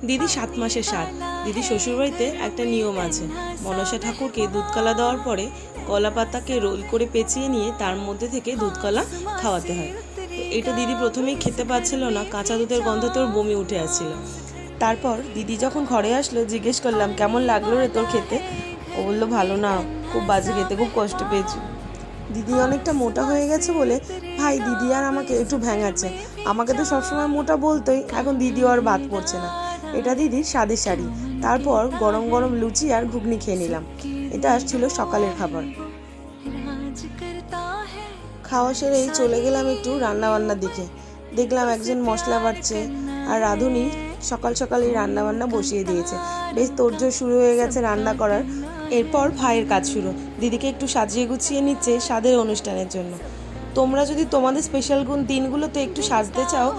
দিদি 7 মাসের সাত। দিদি শ্বশুরবাড়িতে একটা নিয়ম আছে, মনসা ঠাকুরকে দুধ কলা দেওয়ার পরে কলা পাতাকে রোল করে পেঁচিয়ে নিয়ে তার মধ্যে থেকে দুধ কলা খাওয়াতে হয়। এটা দিদি প্রথমেই খেতে পাচ্ছিল না, কাঁচা দুধের গন্ধে তোর বমি উঠে আসছিল। তারপর দিদি যখন ঘরে আসলো জিজ্ঞেস করলাম কেমন লাগলো রে তোর খেতে। ও বললো ভালো না, খুব বাজে খেতে, খুব কষ্ট পেয়েছি। দিদি অনেকটা মোটা হয়ে গেছে বলে ভাই দিদি আর আমাকে একটু ভেঙাচ্ছে। আমাকে তো সবসময় মোটা বলতোই, এখন দিদিও আর বাদ পড়ছে না। এটা দিদির স্বাদের শাড়ি। তারপর গরম গরম লুচি আর ঘুগনি খেয়ে নিলাম। এটা ছিল সকালের খাবার। খাওয়া সেরেই চলে গেলাম একটু রান্নাবান্নার দিকে। দেখলাম একজন মশলা বাটছে আর রাঁধুনি সকাল সকালই রান্নাবান্না বসিয়ে দিয়েছে। বেশ তোড়জোড় শুরু হয়ে গেছে রান্না করার। এরপর ভাইয়ের কাজ শুরু, দিদিকে একটু সাজিয়ে গুছিয়ে নিচ্ছে স্বাদের অনুষ্ঠানের জন্য। তোমরা যদি তোমাদের স্পেশাল দিনগুলোতে একটু সাজতে চাও,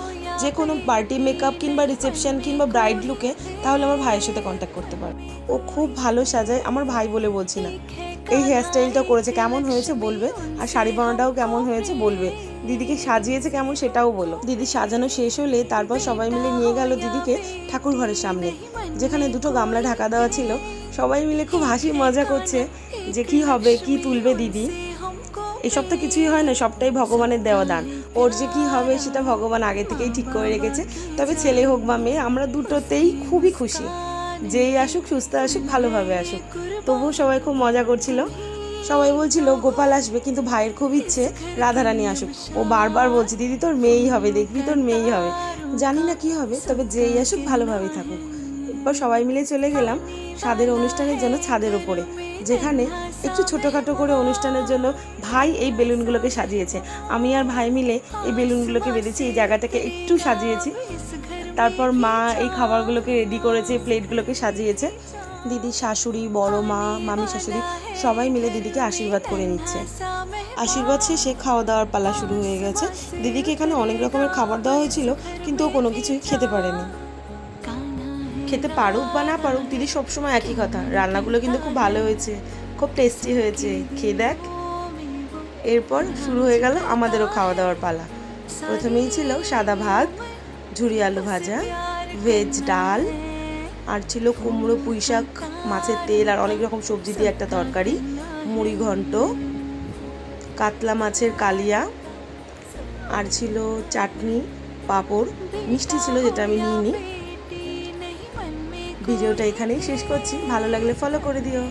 যে কোনো পার্টি মেকআপ কিংবা রিসেপশন কিংবা ব্রাইড লুকে, তাহলে আমার ভাইয়ের সাথে কন্ট্যাক্ট করতে পারো। ও খুব ভালো সাজায়, আমার ভাই বলে বলছি না। এই হেয়ারস্টাইলটা করেছে, কেমন হয়েছে বলবে, আর শাড়ি পরাটাও কেমন হয়েছে বলবে। দিদিকে সাজিয়েছে কেমন সেটাও বলো। দিদি সাজানো শেষ হলে তারপর সবাই মিলে নিয়ে গেল দিদিকে ঠাকুর ঘরের সামনে, যেখানে দুটো গামলা ঢাকা দেওয়া ছিল। সবাই মিলে খুব হাসি মজা করছে যে কি হবে, কি তুলবে দিদি। এসব তো কিছুই হয় না, সবটাই ভগবানের দেওয়া দান। ওর যে কী হবে সেটা ভগবান আগে থেকেই ঠিক করে রেখেছে। তবে ছেলে হোক বা মেয়ে, আমরা দুটোতেই খুবই খুশি। যেই আসুক সুস্থ আসুক, ভালোভাবে আসুক। তবুও সবাই খুব মজা করছিল। সবাই বলছিল গোপাল আসবে, কিন্তু ভাইয়ের খুব ইচ্ছে রাধারানী আসুক। ও বারবার বলছে দিদি তোর মেয়েই হবে, দেখবি তোর মেয়েই হবে। জানি না কি হবে, তবে যেই আসুক ভালোভাবেই থাকুক। এরপর সবাই মিলে চলে গেলাম স্বাদের অনুষ্ঠানের জন্য ছাদের ওপরে, যেখানে একটু ছোটোখাটো করে অনুষ্ঠানের জন্য ভাই এই বেলুনগুলোকে সাজিয়েছে। আমি আর ভাই মিলে এই বেলুনগুলোকে বেঁধেছি, এই জায়গাটাকে একটু সাজিয়েছি। তারপর মা এই খাবারগুলোকে রেডি করেছে, প্লেটগুলোকে সাজিয়েছে। দিদির শাশুড়ি, বড় মা, মামি শাশুড়ি সবাই মিলে দিদিকে আশীর্বাদ করে নিচ্ছে। আশীর্বাদ শেষে খাওয়া দাওয়ার পালা শুরু হয়ে গেছে। দিদিকে এখানে অনেক রকমের খাবার দেওয়া হয়েছিল, কিন্তু ও কোনো কিছুই খেতে পারেনি। খেতে পারুক বা না পারুক, দিদি সবসময় একই কথা, রান্নাগুলো কিন্তু খুব ভালো হয়েছে, খুব টেস্টি হয়েছে, খেয়ে দেখ। এরপর শুরু হয়ে গেল আমাদেরও খাওয়া দাওয়ার পালা। প্রথমেই ছিল সাদা ভাত, ঝুরি আলু ভাজা, ভেজ ডাল, আর ছিল কুমড়ো, পুঁই শাক, মাছের তেল আর অনেক রকম সবজি দিয়ে একটা তরকারি, মুড়ি ঘন্ট, কাতলা মাছের কালিয়া, আর ছিল চাটনি, পাঁপড়, মিষ্টি ছিল যেটা আমি নিইনি। ভিডিওটা এখানেই শেষ করছি, ভালো লাগলে ফলো করে দিও।